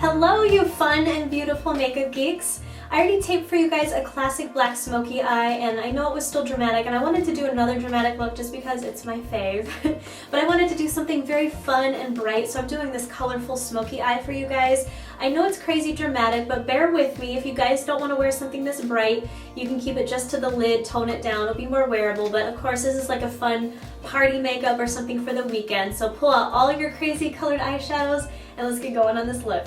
Hello, you fun and beautiful makeup geeks! I already taped for you guys a classic black smoky eye, and I know it was still dramatic, and I wanted to do another dramatic look just because it's my fave. But I wanted to do something very fun and bright, so I'm doing this colorful smoky eye for you guys. I know it's crazy dramatic, but bear with me. If you guys don't want to wear something this bright, you can keep it just to the lid, tone it down, it'll be more wearable. But of course, this is like a fun party makeup or something for the weekend. So pull out all of your crazy colored eyeshadows, and let's get going on this look.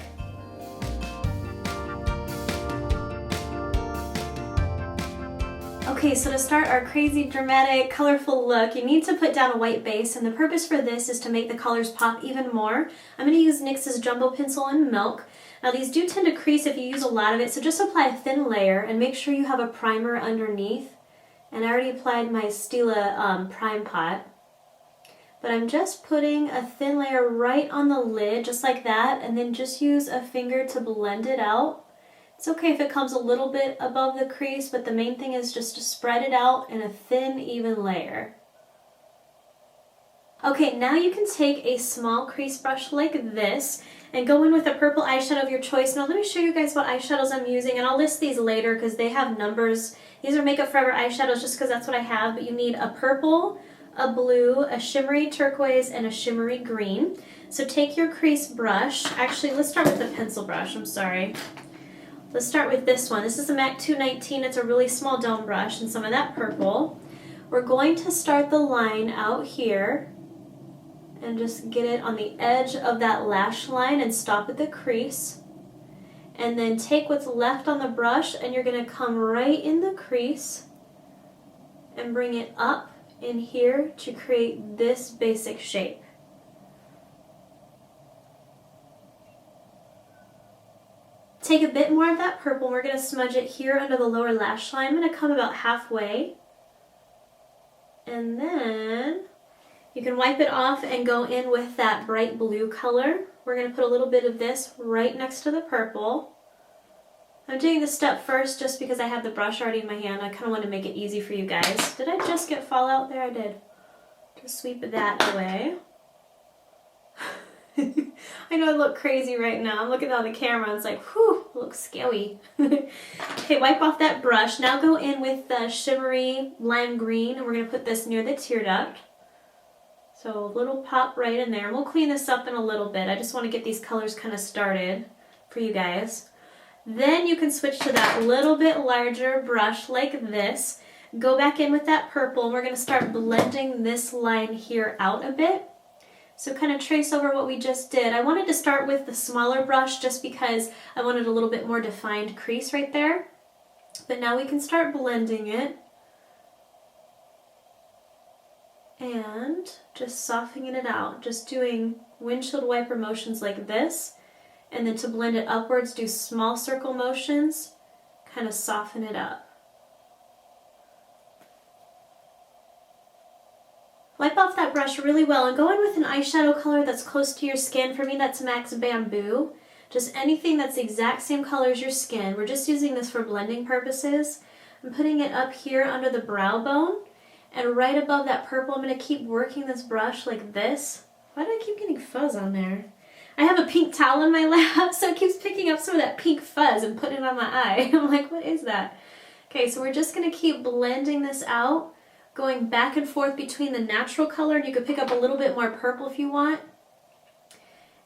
Okay, so to start our crazy, dramatic, colorful look, you need to put down a white base, and the purpose for this is to make the colors pop even more. I'm going to use NYX's Jumbo Pencil in Milk. Now these do tend to crease if you use a lot of it, so just apply a thin layer and make sure you have a primer underneath. And I already applied my Stila Prime Pot. But I'm just putting a thin layer right on the lid, just like that, and then just use a finger to blend it out. It's okay if it comes a little bit above the crease, but the main thing is just to spread it out in a thin, even layer. Okay, now you can take a small crease brush like this and go in with a purple eyeshadow of your choice. Now let me show you guys what eyeshadows I'm using, and I'll list these later because they have numbers. These are Makeup Forever eyeshadows just because that's what I have, but you need a purple, a blue, a shimmery turquoise, and a shimmery green. So take your crease brush. Actually, let's start with the pencil brush, I'm sorry. Let's start with this one. This is a MAC 219. It's a really small dome brush and some of that purple. We're going to start the line out here and just get it on the edge of that lash line and stop at the crease. And then take what's left on the brush and you're going to come right in the crease and bring it up in here to create this basic shape. Take a bit more of that purple, and we're going to smudge it here under the lower lash line. I'm going to come about halfway. And then you can wipe it off and go in with that bright blue color. We're going to put a little bit of this right next to the purple. I'm doing this step first just because I have the brush already in my hand. I kind of want to make it easy for you guys. Did I just get fallout there? I did. Just sweep that away. I know I look crazy right now. I'm looking on the camera and it's like, whew, it looks scary. Okay, wipe off that brush. Now go in with the shimmery lime green, and we're going to put this near the tear duct. So a little pop right in there. And we'll clean this up in a little bit. I just want to get these colors kind of started for you guys. Then you can switch to that little bit larger brush like this. Go back in with that purple, and we're going to start blending this line here out a bit. So kind of trace over what we just did. I wanted to start with the smaller brush just because I wanted a little bit more defined crease right there. But now we can start blending it. And just softening it out. Just doing windshield wiper motions like this. And then to blend it upwards, do small circle motions. Kind of soften it up. Wipe off that brush really well and go in with an eyeshadow color that's close to your skin. For me, that's MAC's Bamboo. Just anything that's the exact same color as your skin. We're just using this for blending purposes. I'm putting it up here under the brow bone. And right above that purple, I'm going to keep working this brush like this. Why do I keep getting fuzz on there? I have a pink towel in my lap, so it keeps picking up some of that pink fuzz and putting it on my eye. I'm like, what is that? Okay, so we're just going to keep blending this out. Going back and forth between the natural color, and you could pick up a little bit more purple if you want,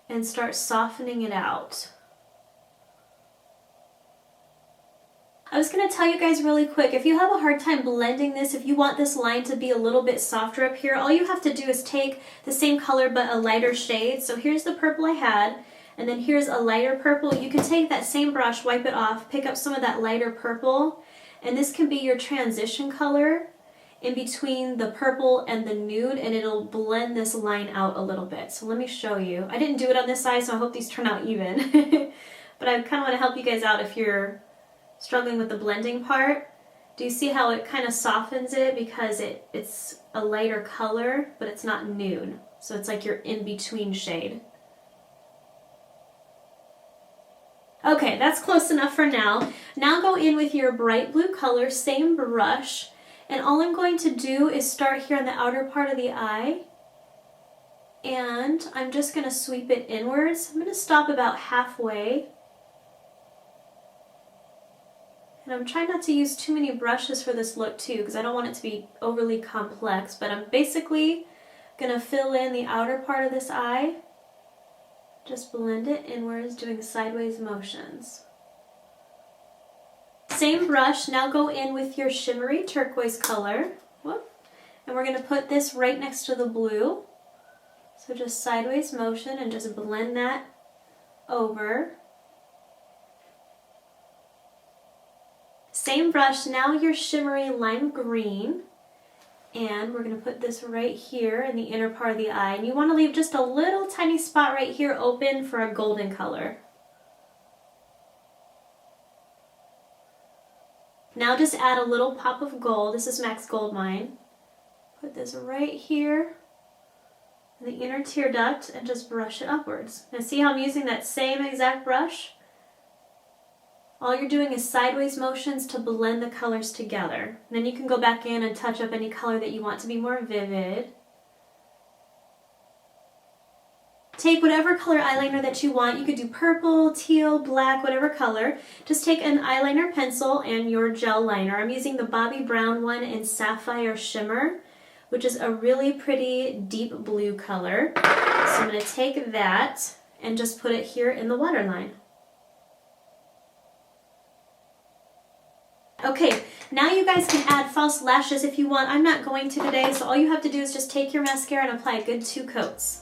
and start softening it out. I was going to tell you guys really quick, if you have a hard time blending this, if you want this line to be a little bit softer up here, all you have to do is take the same color but a lighter shade. So here's the purple I had, and then here's a lighter purple. You can take that same brush, wipe it off, pick up some of that lighter purple, and this can be your transition color in between the purple and the nude, and it'll blend this line out a little bit. So let me show you. I didn't do it on this side, so I hope these turn out even. But I kind of want to help you guys out if you're struggling with the blending part. Do you see how it kind of softens it because it's a lighter color, but it's not nude? So it's like your in-between shade. Okay, that's close enough for now. Now go in with your bright blue color, same brush, and all I'm going to do is start here on the outer part of the eye And I'm just going to sweep it inwards. I'm going to stop about halfway. And I'm trying not to use too many brushes for this look too, because I don't want it to be overly complex, but I'm basically going to fill in the outer part of this eye. Just blend it inwards, doing sideways motions. Same brush, now go in with your shimmery turquoise color. Whoop. And we're going to put this right next to the blue. So just sideways motion and just blend that over. Same brush, now your shimmery lime green. And we're going to put this right here in the inner part of the eye. And you want to leave just a little tiny spot right here open for a golden color. Now just add a little pop of gold. This is MAC's Goldmine. Put this right here in the inner tear duct and just brush it upwards. Now see how I'm using that same exact brush? All you're doing is sideways motions to blend the colors together. And then you can go back in and touch up any color that you want to be more vivid. Take whatever color eyeliner that you want. You could do purple, teal, black, whatever color. Just take an eyeliner pencil and your gel liner. I'm using the Bobbi brown one in Sapphire Shimmer, which is a really pretty deep blue color. So I'm going to take that and just put it here in the waterline. Okay, now you guys can add false lashes if you want. I'm not going to today, so all you have to do is just take your mascara and apply a good 2 coats.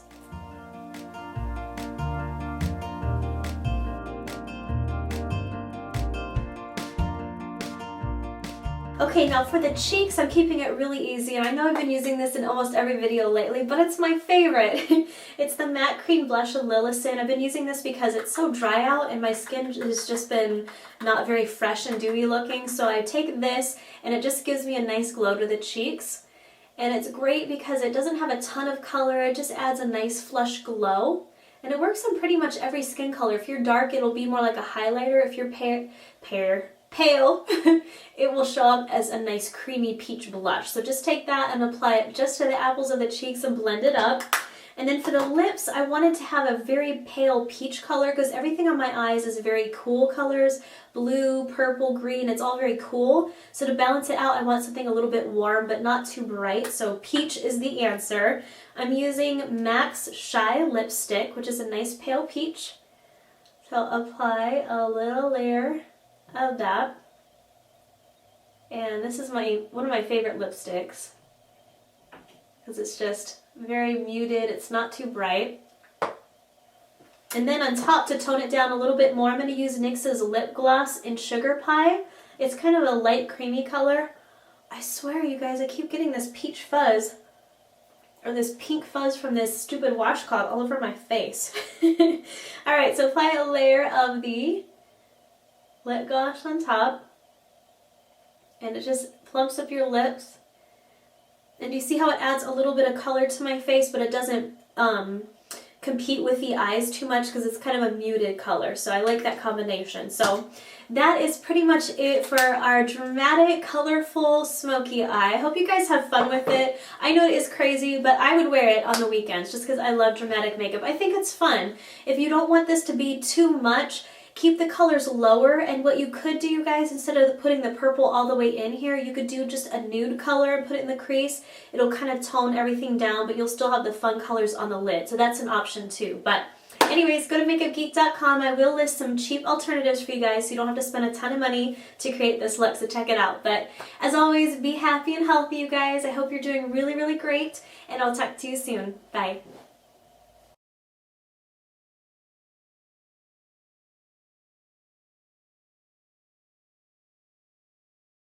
Okay, now for the cheeks, I'm keeping it really easy, and I know I've been using this in almost every video lately, but it's my favorite. It's the Matte Cream Blush in Lillison. I've been using this because it's so dry out and my skin has just been not very fresh and dewy looking, so I take this and it just gives me a nice glow to the cheeks. And it's great because it doesn't have a ton of color, it just adds a nice flush glow. And it works on pretty much every skin color. If you're dark, it'll be more like a highlighter. If you're pale, it will show up as a nice creamy peach blush. So just take that and apply it just to the apples of the cheeks and blend it up. And then for the lips, I wanted to have a very pale peach color because everything on my eyes is very cool colors. Blue, purple, green, it's all very cool. So to balance it out, I want something a little bit warm but not too bright. So peach is the answer. I'm using MAC's Shy Lipstick, which is a nice pale peach. So I'll apply a little layer of that. And this is one of my favorite lipsticks because it's just very muted, it's not too bright. And then on top, to tone it down a little bit more, I'm going to use NYX's Lip Gloss in Sugar Pie. It's kind of a light creamy color. I swear you guys, I keep getting this peach fuzz or this pink fuzz from this stupid washcloth all over my face. Alright, so apply a layer of the lip gloss on top, and it just plumps up your lips. And you see how it adds a little bit of color to my face, but it doesn't compete with the eyes too much because it's kind of a muted color. So I like that combination. So that is pretty much it for our dramatic, colorful, smoky eye. I hope you guys have fun with it. I know it is crazy, but I would wear it on the weekends just because I love dramatic makeup. I think it's fun. If you don't want this to be too much, keep the colors lower, and what you could do, you guys, instead of putting the purple all the way in here, you could do just a nude color and put it in the crease. It'll kind of tone everything down, but you'll still have the fun colors on the lid, so that's an option too. But anyways, go to makeupgeek.com. I will list some cheap alternatives for you guys so you don't have to spend a ton of money to create this look, so check it out. But as always, be happy and healthy, you guys. I hope you're doing really, really great, and I'll talk to you soon. Bye.